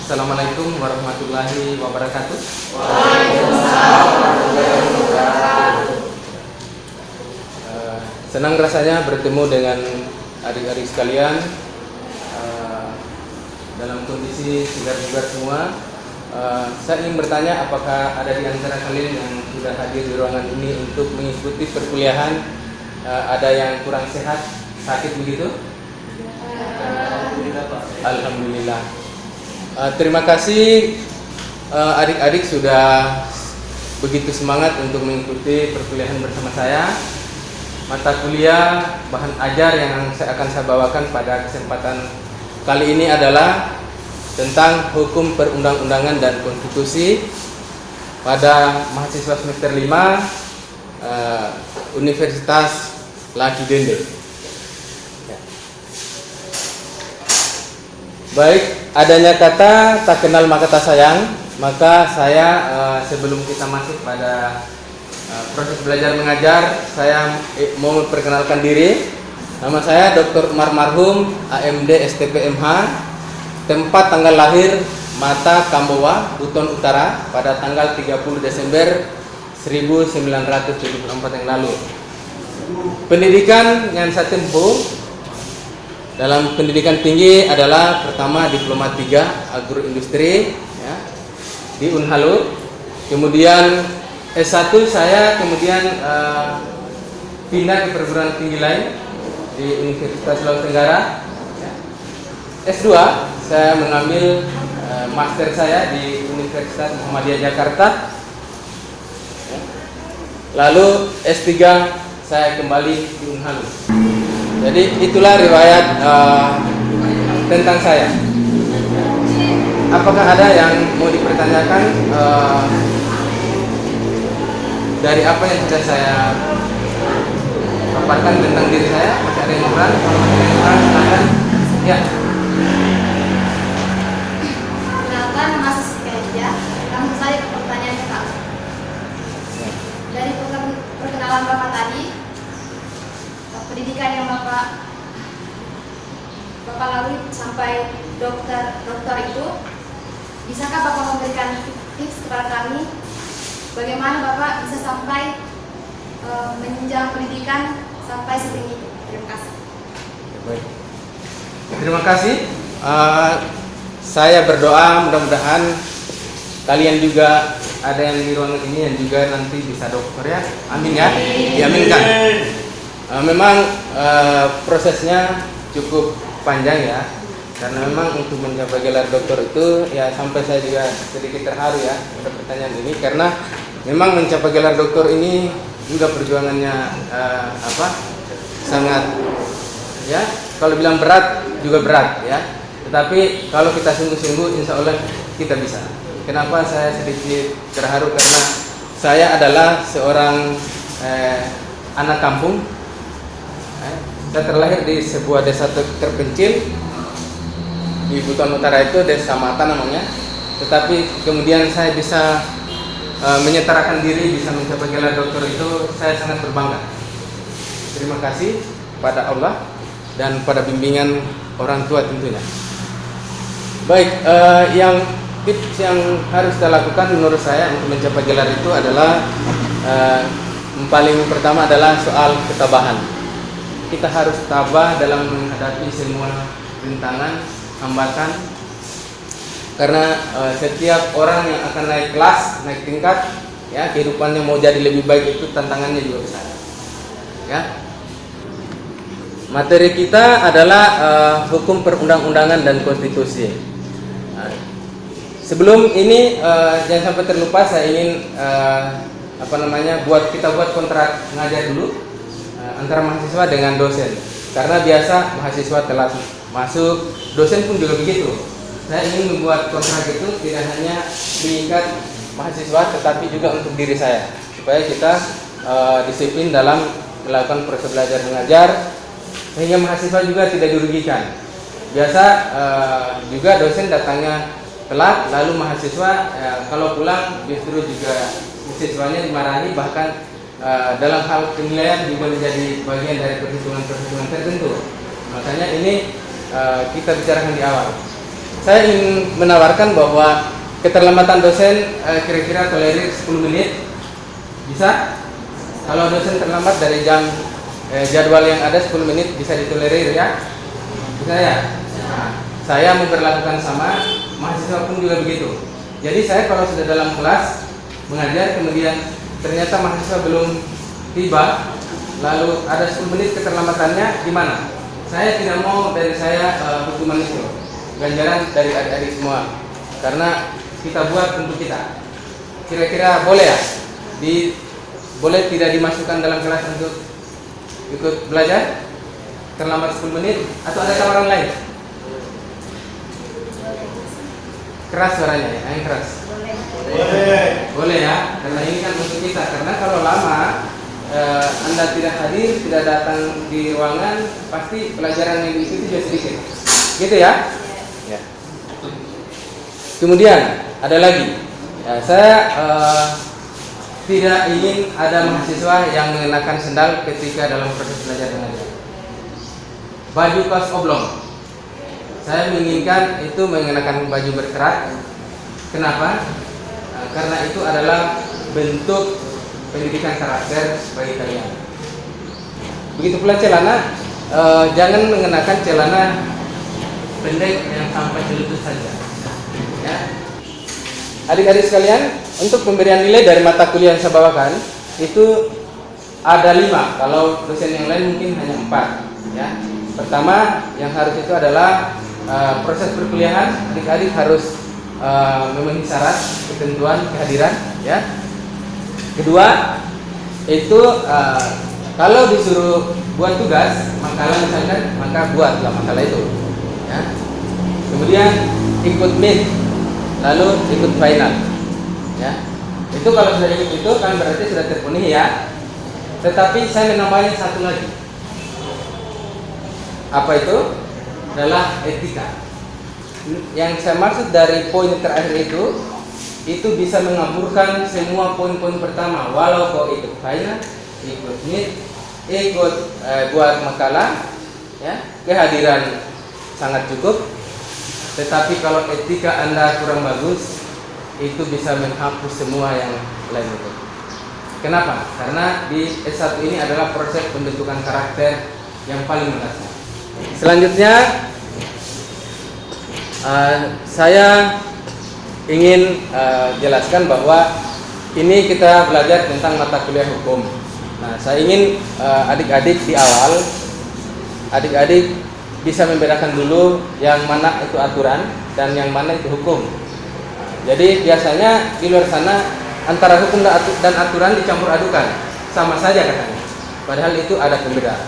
Assalamualaikum warahmatullahi wabarakatuh. Waalaikumsalam warahmatullahi wabarakatuh. Senang rasanya bertemu dengan adik-adik sekalian dalam kondisi segar bugar semua. Saya ingin bertanya, apakah ada di antara kalian yang sudah hadir di ruangan ini untuk mengikuti perkuliahan? Ada yang kurang sehat, sakit begitu? Alhamdulillah. Terima kasih adik-adik sudah begitu semangat untuk mengikuti perkuliahan bersama saya. Mata kuliah bahan ajar yang akan saya bawakan pada kesempatan kali ini adalah tentang hukum perundang-undangan dan konstitusi pada mahasiswa semester 5 Universitas Laki Dende. Ya. Baik, adanya kata tak kenal maka tak sayang, maka saya sebelum kita masuk pada proses belajar mengajar, saya mau memperkenalkan diri. Nama saya Dr. Umar Marhum, AMD STPMH, tempat tanggal lahir Mata Kambowa, Buton Utara pada tanggal 30 Desember 1974 yang lalu. Pendidikan yang saya tempuh dalam pendidikan tinggi adalah pertama Diploma 3 Agroindustri ya, di Unhalu. Kemudian S1 saya kemudian pindah ke perguruan tinggi lain di Universitas Sulawesi Tenggara ya. S2 saya mengambil master saya di Universitas Muhammadiyah Jakarta ya. Lalu S3 saya kembali di Unhalu. Jadi itulah riwayat tentang saya. Apakah ada yang mau dipertanyakan dari apa yang sudah saya paparkan tentang diri saya? Masih ada yang kurang? Kalau masih ada yang kurang, silakan. Ya. Kenalkan, nama saya Siti Khadijah. Langsung saja ke pertanyaan Kak. Dari perkenalan Bapak tadi, pendidikan yang Bapak lalui sampai dokter itu, bisakah Bapak memberikan tips kepada kami bagaimana Bapak bisa sampai menjenjang pendidikan sampai setinggi itu? Terima kasih. Baik. Terima kasih. Saya berdoa mudah-mudahan kalian juga ada yang di ruangan ini yang juga nanti bisa dokter ya. Amin ya. Diaminkan. Memang prosesnya cukup panjang ya, karena memang untuk mencapai gelar doktor itu ya, sampai saya juga sedikit terharu ya pada pertanyaan ini, karena memang mencapai gelar doktor ini juga perjuangannya sangat ya, kalau bilang berat juga berat ya, tetapi kalau kita sungguh-sungguh insya Allah kita bisa. Kenapa saya sedikit terharu? Karena saya adalah seorang anak kampung. Saya terlahir di sebuah desa terpencil di Buton Utara, itu Desa Mata namanya. Tetapi kemudian saya bisa menyetarakan diri, bisa mencapai gelar doktor, itu saya sangat berbangga. Terima kasih pada Allah dan pada bimbingan orang tua tentunya. Baik, yang tips yang harus kita lakukan menurut saya untuk mencapai gelar itu adalah paling pertama adalah soal ketabahan. Kita harus tabah dalam menghadapi semua rintangan, hambatan, karena setiap orang yang akan naik kelas, naik tingkat, ya kehidupannya mau jadi lebih baik itu tantangannya juga besar. Ya. Materi kita adalah hukum perundang-undangan dan konstitusi. Sebelum ini jangan sampai terlupa, saya ingin buat kontrak ngajar dulu antara mahasiswa dengan dosen, karena biasa mahasiswa telat masuk, dosen pun juga begitu. Saya ingin membuat kontrak itu tidak hanya mengikat mahasiswa, tetapi juga untuk diri saya, supaya kita disiplin dalam melakukan proses belajar mengajar, sehingga mahasiswa juga tidak dirugikan. Biasa juga dosen datangnya telat, lalu mahasiswa kalau pulang justru juga siswanya dimarahi, bahkan dalam hal penilaian juga menjadi bagian dari perhitungan-perhitungan tertentu. Makanya ini kita bicarakan di awal. saya ingin menawarkan bahwa keterlambatan dosen kira-kira tolerir 10 menit. Bisa? Kalau dosen terlambat dari jadwal yang ada 10 menit bisa ditolerir ya? Bisa ya? Nah, saya memperlakukan sama, mahasiswa pun juga begitu. Jadi saya kalau sudah dalam kelas mengajar, kemudian ternyata mahasiswa belum tiba, lalu ada 10 menit keterlambatannya, gimana? Saya tidak mau dari saya hukuman itu, ganjaran dari adik-adik semua, karena kita buat untuk kita. Kira-kira boleh ya? Boleh tidak dimasukkan dalam kelas untuk ikut belajar? Terlambat 10 menit? Atau ada tawaran lain? Keras suaranya ya? Yang keras? Boleh ya? Karena ini kan untuk kita. Karena kalau lama Anda tidak hadir, tidak datang di ruangan, pasti pelajaran yang diikuti juga sedikit. Gitu ya? Ya. Kemudian ada lagi. Ya, saya tidak ingin ada mahasiswa yang mengenakan sendal ketika dalam proses belajar mengajar. Baju kaos oblong. Saya menginginkan itu mengenakan baju berkerak. Kenapa? Karena itu adalah bentuk pendidikan karakter bagi kalian. Begitu pula celana, jangan mengenakan celana pendek yang sampai lutut saja. Ya. Adik-adik sekalian, untuk pemberian nilai dari mata kuliah yang saya bawakan itu ada 5. Kalau dosen yang lain mungkin hanya 4. Ya. Pertama, yang harus itu adalah proses perkuliahan. Adik-adik harus memenuhi syarat ketentuan kehadiran. Ya. Kedua, itu kalau disuruh buat tugas, makalah misalkan, maka buatlah makalah itu. Ya. Kemudian ikut meet, lalu ikut final. Ya. Itu kalau sudah ikut itu kan berarti sudah terpenuhi ya. Tetapi saya menambahnya satu lagi. Apa itu? Adalah etika. Yang saya maksud dari poin terakhir itu bisa mengaburkan semua poin-poin pertama. Walau kau ikut final, ikut meet, ikut buat makalah, ya, kehadiran sangat cukup. Tetapi kalau etika Anda kurang bagus, itu bisa menghapus semua yang lain itu. Kenapa? Karena di S1 ini adalah proses pembentukan karakter yang paling mendasar. Selanjutnya, saya ingin jelaskan bahwa ini kita belajar tentang mata kuliah hukum. Nah, saya ingin adik-adik di awal, adik-adik bisa membedakan dulu yang mana itu aturan dan yang mana itu hukum. Jadi biasanya di luar sana antara hukum dan aturan dicampur adukan, sama saja katanya. Padahal itu ada pembedaan.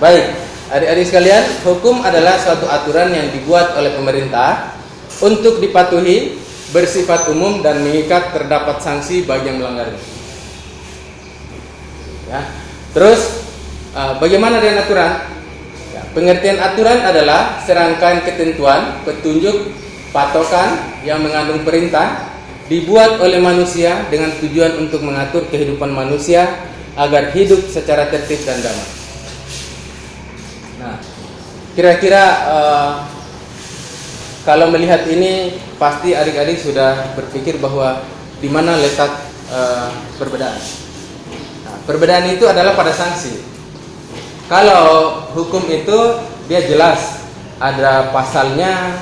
Baik, adik-adik sekalian, hukum adalah suatu aturan yang dibuat oleh pemerintah untuk dipatuhi, bersifat umum dan mengikat terdapat sanksi bagi yang melanggarnya. Ya. Terus bagaimana dengan aturan? Ya, pengertian aturan adalah serangkaian ketentuan, petunjuk, patokan yang mengandung perintah dibuat oleh manusia dengan tujuan untuk mengatur kehidupan manusia agar hidup secara tertib dan damai. Nah, kira-kira kalau melihat ini pasti adik-adik sudah berpikir bahwa di mana letak perbedaan. Nah, perbedaan itu adalah pada sanksi. Kalau hukum itu dia jelas, ada pasalnya,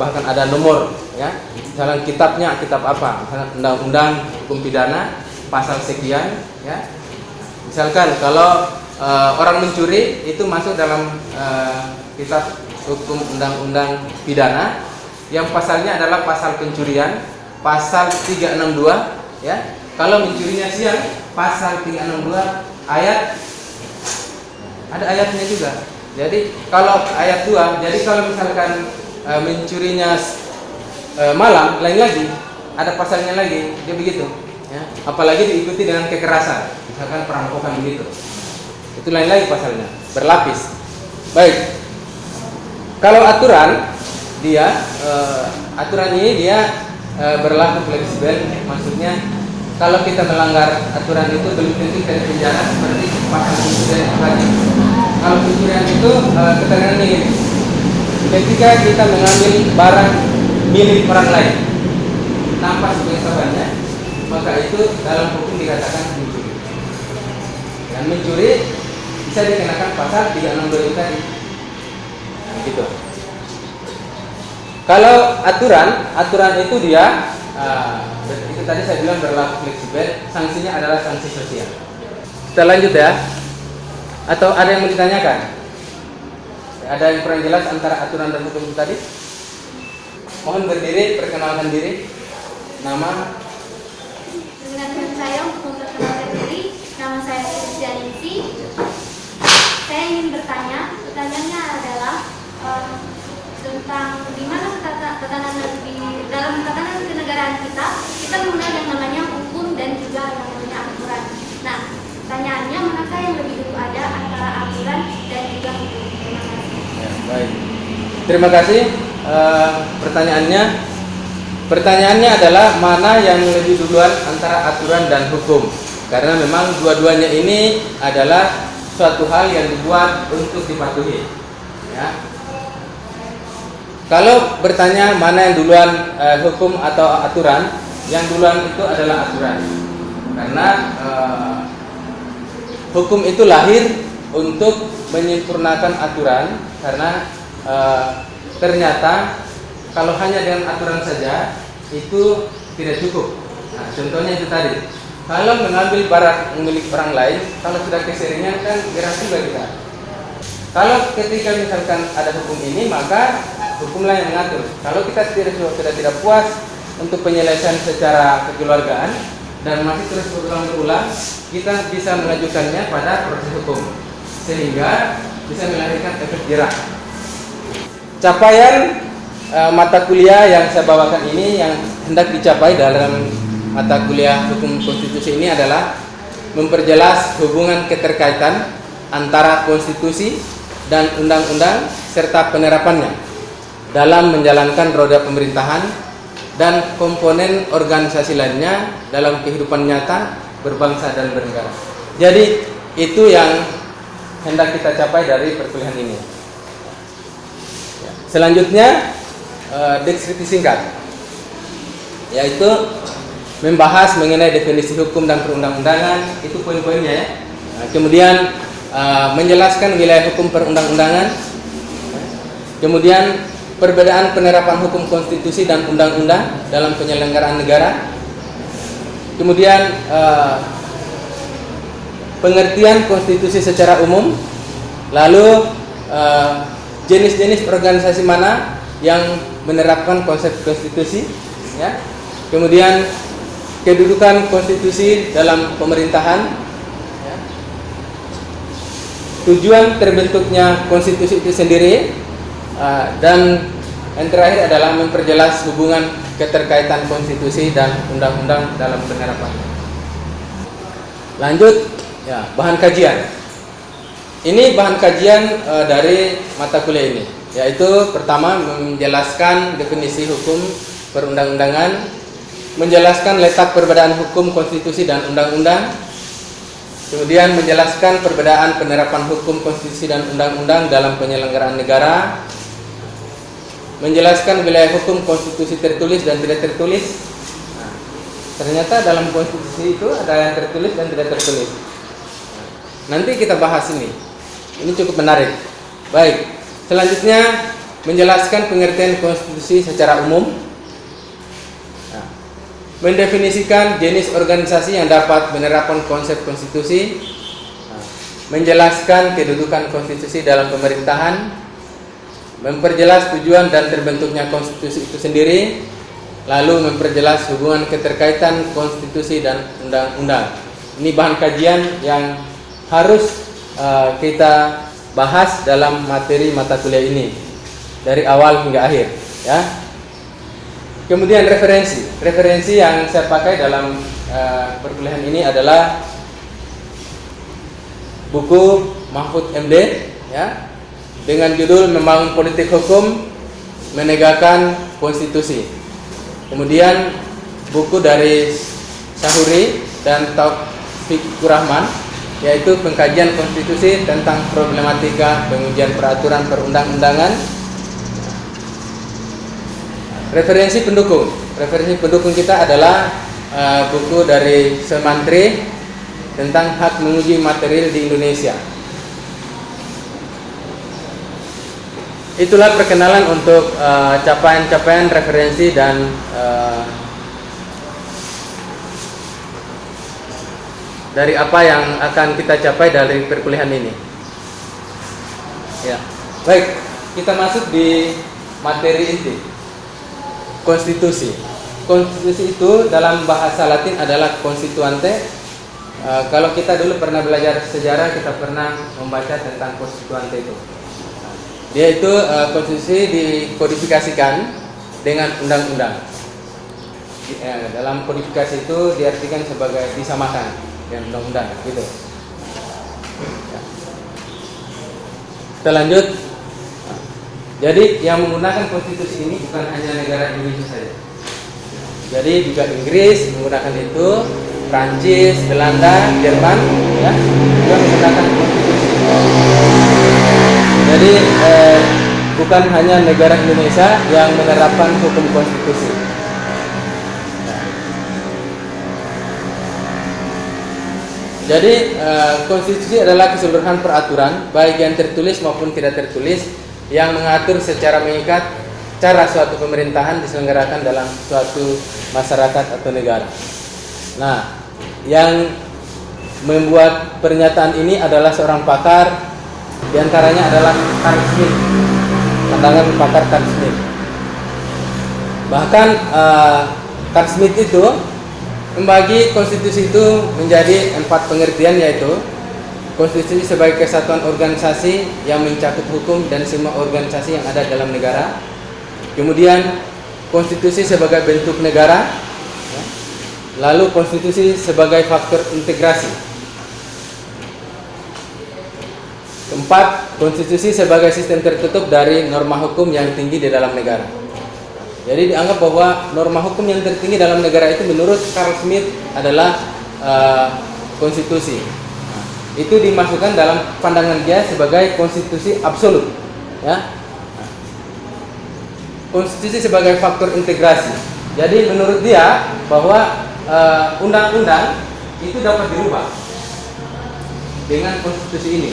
bahkan ada nomor, ya. Misalnya kitabnya kitab apa? Misalnya undang-undang hukum pidana pasal sekian, ya. Misalkan kalau orang mencuri itu masuk dalam kitab hukum undang-undang pidana yang pasalnya adalah pasal pencurian, pasal 362, ya. Kalau mencurinya siang, pasal 362 ayat, ada ayatnya juga. Jadi kalau ayat 2, jadi kalau misalkan mencurinya malam, lain lagi, ada pasalnya lagi, dia begitu, ya. Apalagi diikuti dengan kekerasan, misalkan perampokan begitu, itu lain lagi pasalnya, berlapis. Baik, kalau aturan dia aturan ini dia berlaku fleksibel, maksudnya kalau kita melanggar aturan itu belum tentu dari penjara seperti pasal pencurian tadi. Kalau pencurian itu keterangan ini, ketika kita mengambil barang milik orang lain tanpa sepengetahuannya, maka itu dalam hukum dikatakan mencuri. Dan mencuri bisa dikenakan pasal 362 tadi. Gitu. Kalau aturan itu dia itu tadi saya bilang berlaku fleksibel, sanksinya adalah sanksi sosial. Kita lanjut ya. Atau ada yang mau ditanyakan? Ada yang kurang jelas antara aturan dan hukum tadi? Mohon berdiri, perkenalkan diri. Nama? Dengan saya untuk memperkenalkan diri, nama saya Kristianingsi. Saya ingin bertanya, pertanyaannya adalah tentang di mana dalam tatanan kenegaraan kita mengenal yang namanya hukum dan juga yang namanya aturan. Nah, pertanyaannya manakah yang lebih dulu ada antara aturan dan juga hukum? Terima kasih. Ya, baik. Terima kasih. Pertanyaannya adalah mana yang lebih duluan antara aturan dan hukum? Karena memang dua-duanya ini adalah suatu hal yang dibuat untuk dipatuhi. Ya. Kalau bertanya mana yang duluan hukum atau aturan, yang duluan itu adalah aturan. Karena hukum itu lahir untuk menyempurnakan aturan, karena ternyata kalau hanya dengan aturan saja itu tidak cukup. Nah, contohnya itu tadi, kalau mengambil barang milik orang lain, kalau sudah keseringan kan gerak juga kita. Kalau ketika misalkan ada hukum ini, maka hukumlah yang mengatur. Kalau kita sudah tidak puas untuk penyelesaian secara kekeluargaan dan masih terus berulang-ulang, kita bisa mengajukannya pada proses hukum sehingga bisa melahirkan efek jerak. Capaian mata kuliah yang saya bawakan ini, yang hendak dicapai dalam mata kuliah hukum konstitusi ini adalah memperjelas hubungan keterkaitan antara konstitusi dan undang-undang serta penerapannya dalam menjalankan roda pemerintahan dan komponen organisasi lainnya dalam kehidupan nyata berbangsa dan bernegara. Jadi itu yang hendak kita capai dari perkuliahan ini. Selanjutnya deskripsi singkat, yaitu membahas mengenai definisi hukum dan perundang-undangan, itu poin-poinnya ya. Kemudian menjelaskan wilayah hukum perundang-undangan, kemudian perbedaan penerapan hukum konstitusi dan undang-undang dalam penyelenggaraan negara, kemudian pengertian konstitusi secara umum, lalu jenis-jenis organisasi mana yang menerapkan konsep konstitusi, ya. Kemudian kedudukan konstitusi dalam pemerintahan, ya. Tujuan terbentuknya konstitusi itu sendiri, dan yang terakhir adalah memperjelas hubungan keterkaitan konstitusi dan undang-undang dalam penerapannya. Lanjut, ya, bahan kajian. Ini bahan kajian dari mata kuliah ini, yaitu pertama menjelaskan definisi hukum perundang-undangan, menjelaskan letak perbedaan hukum konstitusi dan undang-undang, kemudian menjelaskan perbedaan penerapan hukum konstitusi dan undang-undang dalam penyelenggaraan negara, menjelaskan wilayah hukum konstitusi tertulis dan tidak tertulis. Nah, ternyata dalam konstitusi itu ada yang tertulis dan tidak tertulis. Nanti kita bahas ini. Ini cukup menarik. Baik. Selanjutnya menjelaskan pengertian konstitusi secara umum. Nah, mendefinisikan jenis organisasi yang dapat menerapkan konsep konstitusi. Nah, menjelaskan kedudukan konstitusi dalam pemerintahan. Memperjelas tujuan dan terbentuknya konstitusi itu sendiri, lalu memperjelas hubungan keterkaitan konstitusi dan undang-undang. Ini bahan kajian yang harus kita bahas dalam materi mata kuliah ini dari awal hingga akhir, ya. Kemudian referensi yang saya pakai dalam perkuliahan ini adalah buku Mahfud MD, ya, dengan judul Membangun Politik Hukum Menegakkan Konstitusi. Kemudian buku dari Sahuri dan Taufikur Rahman, yaitu Pengkajian Konstitusi tentang Problematika Pengujian Peraturan Perundang-undangan. Referensi pendukung. Referensi pendukung kita adalah buku dari Semantri tentang hak menguji material di Indonesia. Itulah perkenalan untuk capaian-capaian referensi dan dari apa yang akan kita capai dari perkuliahan ini. Ya, baik, kita masuk di materi inti. Konstitusi. Konstitusi itu dalam bahasa Latin adalah constituante. Kalau kita dulu pernah belajar sejarah, kita pernah membaca tentang konstituante itu. Dia itu konstitusi dikodifikasikan dengan undang-undang. Dalam kodifikasi itu diartikan sebagai disamakan dengan undang-undang, gitu. Ya. Kita lanjut. Jadi yang menggunakan konstitusi ini bukan hanya negara Indonesia saja. Jadi juga Inggris menggunakan itu, Prancis, Belanda, Jerman, ya, juga menggunakan konstitusi. Jadi bukan hanya negara Indonesia yang menerapkan hukum konstitusi. Jadi konstitusi adalah keseluruhan peraturan baik yang tertulis maupun tidak tertulis yang mengatur secara mengikat cara suatu pemerintahan diselenggarakan dalam suatu masyarakat atau negara. Nah, yang membuat pernyataan ini adalah seorang pakar. Di antaranya adalah Carl Schmitt, pandangan pakar Carl Schmitt. Bahkan Carl Schmitt itu membagi konstitusi itu menjadi 4 pengertian, yaitu konstitusi sebagai kesatuan organisasi yang mencakup hukum dan semua organisasi yang ada dalam negara. Kemudian konstitusi sebagai bentuk negara, lalu konstitusi sebagai faktor integrasi. Keempat, konstitusi sebagai sistem tertutup dari norma hukum yang tinggi di dalam negara. Jadi dianggap bahwa norma hukum yang tertinggi dalam negara itu menurut Carl Schmitt adalah konstitusi. Itu dimasukkan dalam pandangan dia sebagai konstitusi absolut, ya. Konstitusi sebagai faktor integrasi. Jadi menurut dia bahwa undang-undang itu dapat dirubah dengan konstitusi ini.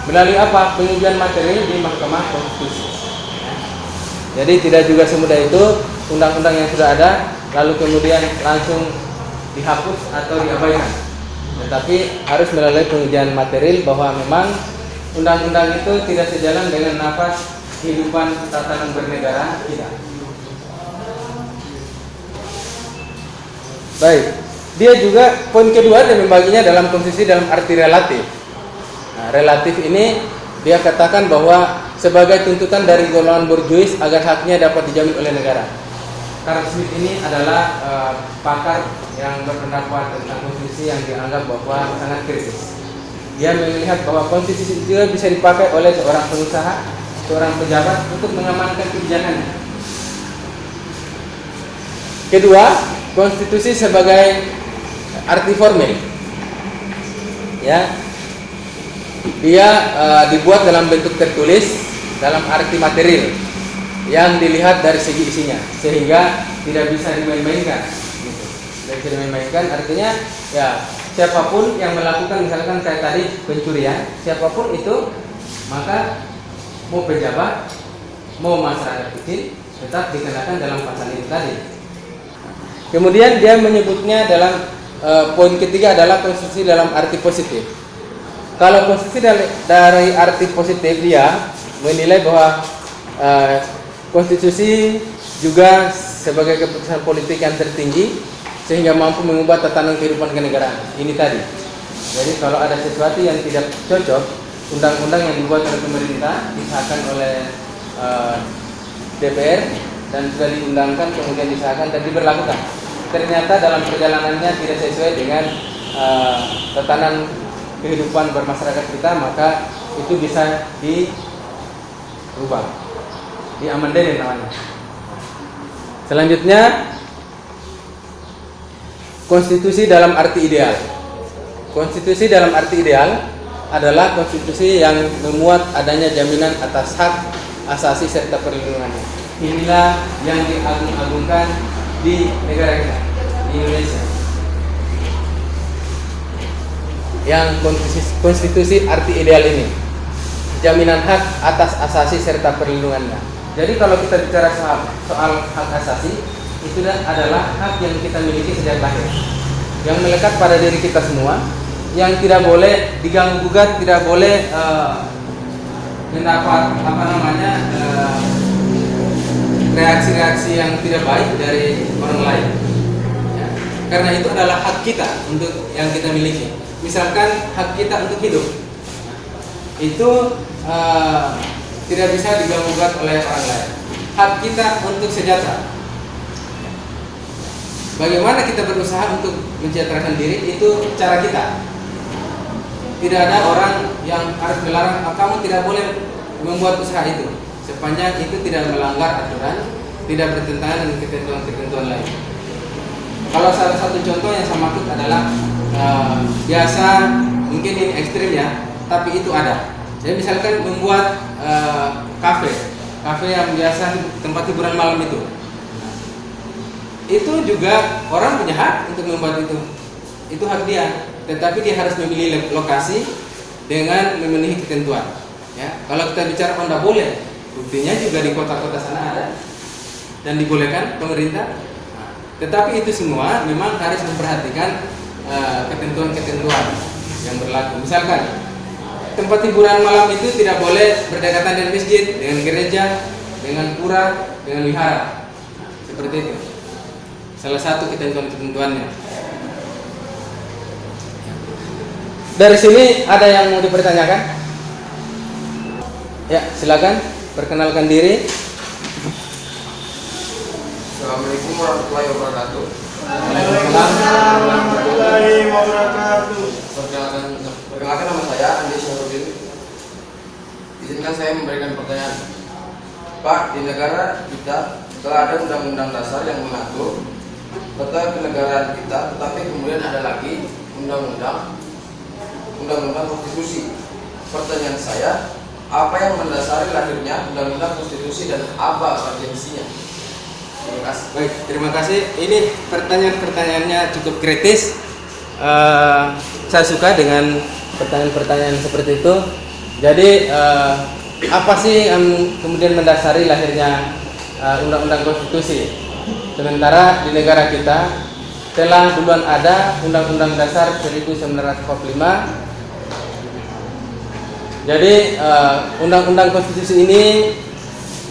Melalui apa? Pengujian materi di Mahkamah Konstitusi. Jadi tidak juga semudah itu undang-undang yang sudah ada lalu kemudian langsung dihapus atau diabaikan. Tetapi harus melalui pengujian material bahwa memang undang-undang itu tidak sejalan dengan nafas kehidupan tatanan bernegara kita. Baik, dia juga poin kedua dia membaginya dalam konstitusi dalam arti relatif. Nah, relatif ini dia katakan bahwa sebagai tuntutan dari golongan borjuis agar haknya dapat dijamin oleh negara. Carl Schmitt ini adalah pakar yang berpendapat tentang konstitusi yang dianggap bahwa sangat kritis. Dia melihat bahwa konstitusi itu bisa dipakai oleh seorang pengusaha, seorang pejabat untuk mengamankan kebijakannya. Kedua, konstitusi sebagai arti formil. Ya. Dia dibuat dalam bentuk tertulis dalam arti material yang dilihat dari segi isinya, sehingga tidak bisa dimain-mainkan. Tidak bisa dimain-mainkan artinya ya siapapun yang melakukan, misalkan kayak tadi pencurian, siapapun itu, maka mau pejabat, mau masyarakat kecil tetap dikenakan dalam pasal ini tadi. Kemudian dia menyebutnya dalam poin ketiga adalah konstitusi dalam arti positif. Kalau konstitusi dari arti positif, dia menilai bahwa konstitusi juga sebagai keputusan politik yang tertinggi sehingga mampu mengubah tatanan kehidupan kenegaraan. Ini tadi. Jadi kalau ada sesuatu yang tidak cocok, undang-undang yang dibuat oleh pemerintah disahkan oleh DPR dan sudah diundangkan, kemudian disahkan dan diberlakukan. Ternyata dalam perjalanannya tidak sesuai dengan tatanan kehidupan bermasyarakat kita, maka itu bisa dirubah, diamandemen namanya. Selanjutnya, konstitusi dalam arti ideal. Konstitusi dalam arti ideal adalah konstitusi yang memuat adanya jaminan atas hak asasi serta perlindungannya. inilah yang diagung-agungkan di negara kita, di Indonesia. Yang konstitusi arti ideal ini, jaminan hak atas asasi serta perlindungannya. Jadi kalau kita bicara soal hak asasi, itu adalah hak yang kita miliki sejak lahir, yang melekat pada diri kita semua, yang tidak boleh diganggu gugat, tidak boleh mendapat reaksi-reaksi yang tidak baik dari orang lain. Ya. Karena itu adalah hak kita untuk yang kita miliki. Misalkan hak kita untuk hidup, itu tidak bisa diganggu-gugat oleh orang lain. Hak kita untuk sejahtera. Bagaimana kita berusaha untuk mensejahterakan diri, itu cara kita. Tidak ada orang yang harus melarang kamu tidak boleh membuat usaha itu, sepanjang itu tidak melanggar aturan, tidak bertentangan dengan ketentuan-ketentuan lain. Kalau salah satu contoh yang saya maksud adalah biasa, mungkin ini ekstrim ya, tapi itu ada. Jadi misalkan membuat kafe yang biasa tempat hiburan malam itu juga orang punya hak untuk membuat itu hak dia, tetapi dia harus memilih lokasi dengan memenuhi ketentuan. Ya, kalau kita bicara tidak boleh, buktinya juga di kota-kota sana ada dan dibolehkan pemerintah. Tetapi itu semua memang harus memperhatikan ketentuan-ketentuan yang berlaku. Misalkan tempat hiburan malam itu tidak boleh berdekatan dengan masjid, dengan gereja, dengan pura, dengan wihara. Seperti itu. Salah satu ketentuan-ketentuannya. Dari sini ada yang mau dipertanyakan? Ya, silakan perkenalkan diri. Assalamualaikum warahmatullahi wabarakatuh. Waalaikumsalam warahmatullahi wabarakatuh. Perkenalkan nama saya Andi Syarudin. Izinkan saya memberikan pertanyaan. Pak, di negara kita telah ada undang-undang dasar yang mengatur tata kenegaraan kita, tetapi kemudian ada lagi undang-undang konstitusi. Pertanyaan saya, apa yang mendasari lahirnya undang-undang konstitusi dan apa urgensinya? Terima kasih. Baik, terima kasih. Ini pertanyaannya cukup kritis. Saya suka dengan pertanyaan-pertanyaan seperti itu. Jadi apa sih yang kemudian mendasari lahirnya undang-undang konstitusi? Sementara di negara kita telah duluan ada Undang-Undang Dasar 1945. Jadi undang-undang konstitusi ini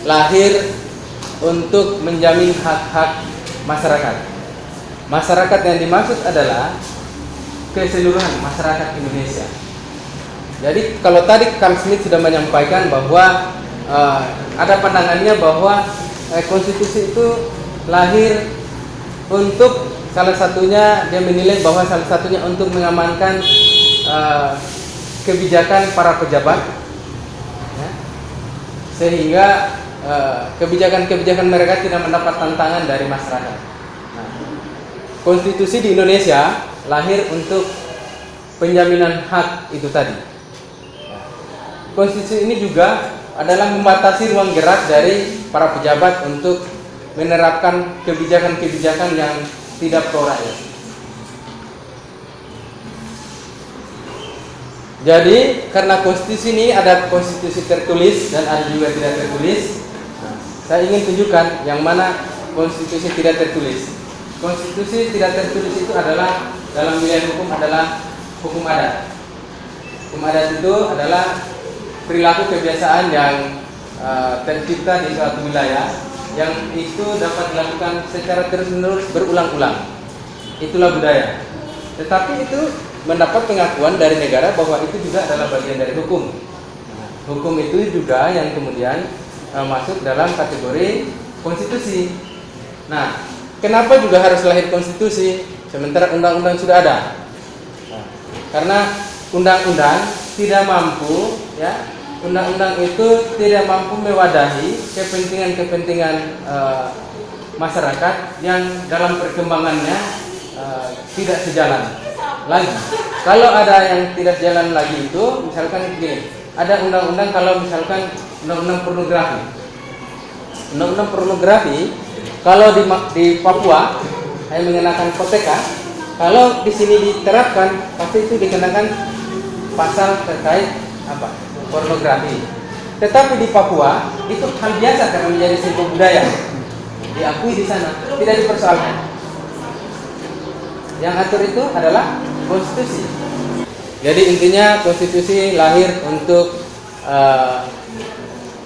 lahir untuk menjamin hak-hak masyarakat. Masyarakat yang dimaksud adalah keseluruhan masyarakat Indonesia. Jadi kalau tadi Carl Smith sudah menyampaikan bahwa ada pandangannya bahwa konstitusi itu lahir untuk salah satunya, dia menilai bahwa salah satunya untuk mengamankan kebijakan para pejabat, ya, sehingga kebijakan-kebijakan mereka tidak mendapat tantangan dari masyarakat. Nah, konstitusi di Indonesia lahir untuk penjaminan hak itu tadi. Konstitusi ini juga adalah membatasi ruang gerak dari para pejabat untuk menerapkan kebijakan-kebijakan yang tidak pro rakyat. Jadi karena konstitusi ini ada konstitusi tertulis dan ada juga tidak tertulis, saya ingin tunjukkan yang mana konstitusi tidak tertulis. Konstitusi tidak tertulis itu adalah dalam wilayah hukum adalah hukum adat. Hukum adat itu adalah perilaku kebiasaan yang tercipta di suatu wilayah yang itu dapat dilakukan secara terus-menerus berulang-ulang. Itulah budaya. Tetapi itu mendapat pengakuan dari negara bahwa itu juga adalah bagian dari hukum. Hukum itu juga yang kemudian masuk dalam kategori konstitusi. Nah, kenapa juga harus lahir konstitusi sementara undang-undang sudah ada? Nah, karena undang-undang tidak mampu, ya, undang-undang itu tidak mampu mewadahi kepentingan-kepentingan masyarakat yang dalam perkembangannya tidak sejalan lagi. Kalau ada yang tidak sejalan lagi itu, misalkan begini, ada undang-undang kalau misalkan undang-undang pornografi. Undang-undang pornografi kalau di Papua hanya mengenakan koteka, kalau di sini diterapkan pasti itu dikenakan pasal terkait apa? Pornografi. Tetapi di Papua itu hal biasa karena menjadi sebuah budaya, diakui di sana, tidak dipersoalkan. Yang atur itu adalah konstitusi. Jadi intinya konstitusi lahir untuk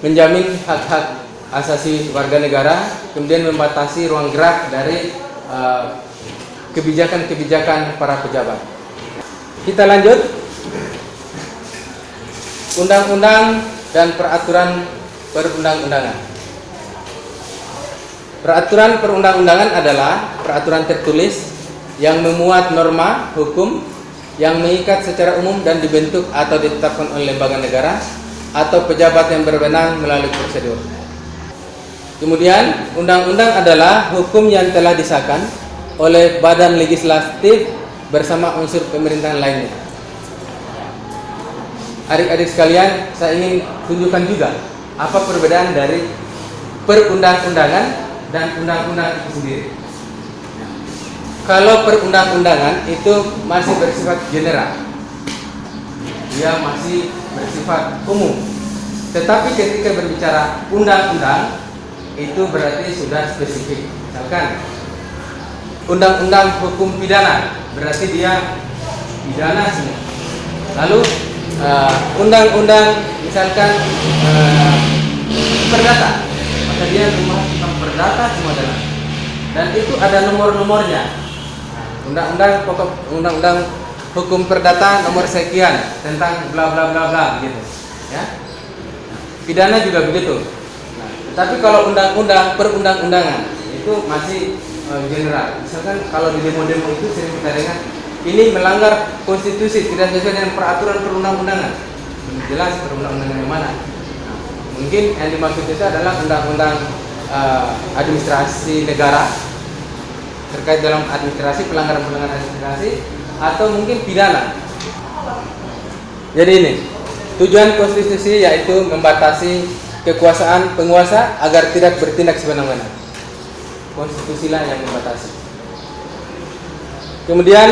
menjamin hak-hak asasi warga negara, kemudian membatasi ruang gerak dari kebijakan-kebijakan para pejabat. Kita lanjut. Undang-undang dan peraturan perundang-undangan. Peraturan perundang-undangan adalah peraturan tertulis yang memuat norma hukum yang mengikat secara umum dan dibentuk atau ditetapkan oleh lembaga negara atau pejabat yang berwenang melalui prosedur. Kemudian, undang-undang adalah hukum yang telah disahkan oleh badan legislatif bersama unsur pemerintahan lainnya. Adik-adik sekalian, saya ingin tunjukkan juga apa perbedaan dari perundang-undangan dan undang-undang itu sendiri. Kalau perundang-undangan itu masih bersifat general, dia masih bersifat umum. Tetapi ketika berbicara undang-undang, itu berarti sudah spesifik. Misalkan undang-undang hukum pidana, berarti dia pidana semua. Lalu undang-undang misalkan perdata, maka dia tentang perdata semua dalam. Dan itu ada nomor-nomornya. Undang-undang pokok, undang-undang hukum perdata nomor sekian tentang bla bla bla bla gitu, ya. Pidana juga begitu. Nah, tapi kalau undang-undang perundang-undangan itu masih general. Misalkan kalau di demo-demo itu sering kita dengar ini melanggar konstitusi, tidak sesuai dengan peraturan perundang-undangan. Jelas perundang-undangan yang mana? Nah, mungkin yang dimaksud itu adalah undang-undang administrasi negara terkait dalam administrasi, pelanggaran-pelanggaran administrasi, atau mungkin pidana. Jadi ini tujuan konstitusi yaitu membatasi kekuasaan penguasa agar tidak bertindak semena-mena. Konstitusilah yang membatasi. Kemudian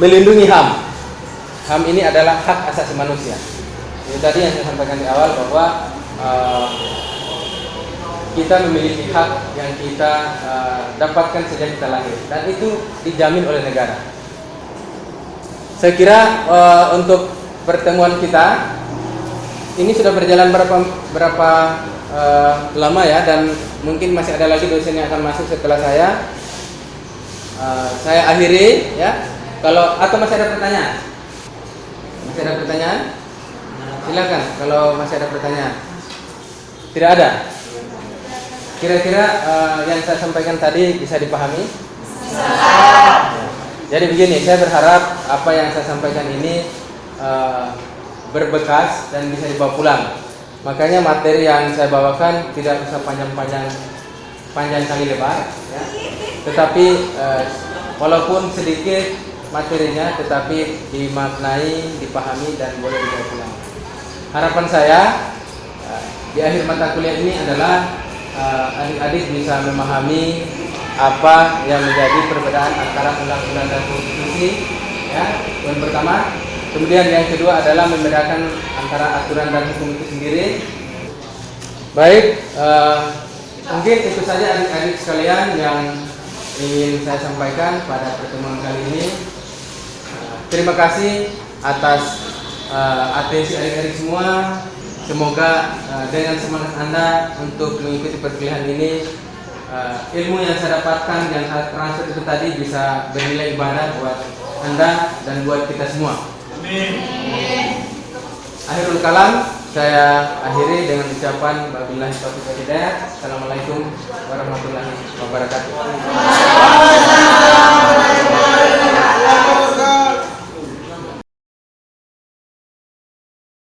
melindungi HAM. HAM ini adalah hak asasi manusia. Jadi tadi yang saya sampaikan di awal bahwa kita memiliki hak yang kita dapatkan sejak kita lahir, dan itu dijamin oleh negara. Saya kira untuk pertemuan kita ini sudah berjalan berapa lama ya, dan mungkin masih ada lagi dosen yang akan masuk setelah saya. Saya akhiri ya. Kalau atau masih ada pertanyaan? Masih ada pertanyaan? Silakan kalau masih ada pertanyaan. Tidak ada? Kira-kira yang saya sampaikan tadi bisa dipahami? Jadi begini, saya berharap apa yang saya sampaikan ini berbekas dan bisa dibawa pulang. Makanya materi yang saya bawakan tidak usah panjang kali lebar, ya. Tetapi walaupun sedikit materinya, tetapi dimaknai, dipahami, dan boleh dibawa pulang. Harapan saya di akhir mata kuliah ini adalah adik-adik bisa memahami apa yang menjadi perbedaan antara undang-undang dan konstitusi, ya, yang pertama. Kemudian yang kedua adalah membedakan antara aturan dan hukum itu sendiri. Baik, mungkin itu saja adik-adik sekalian yang ingin saya sampaikan pada pertemuan kali ini. Terima kasih atas atensi adik-adik semua. Semoga dengan semangat Anda untuk mengikuti perkuliahan ini, ilmu yang saya dapatkan yang saya transfer itu tadi bisa bernilai ibadah buat Anda dan buat kita semua. Amin. Akhirul kalam, saya akhiri dengan ucapan wabillahi taufiq wal hidayah. Assalamualaikum warahmatullahi wabarakatuh.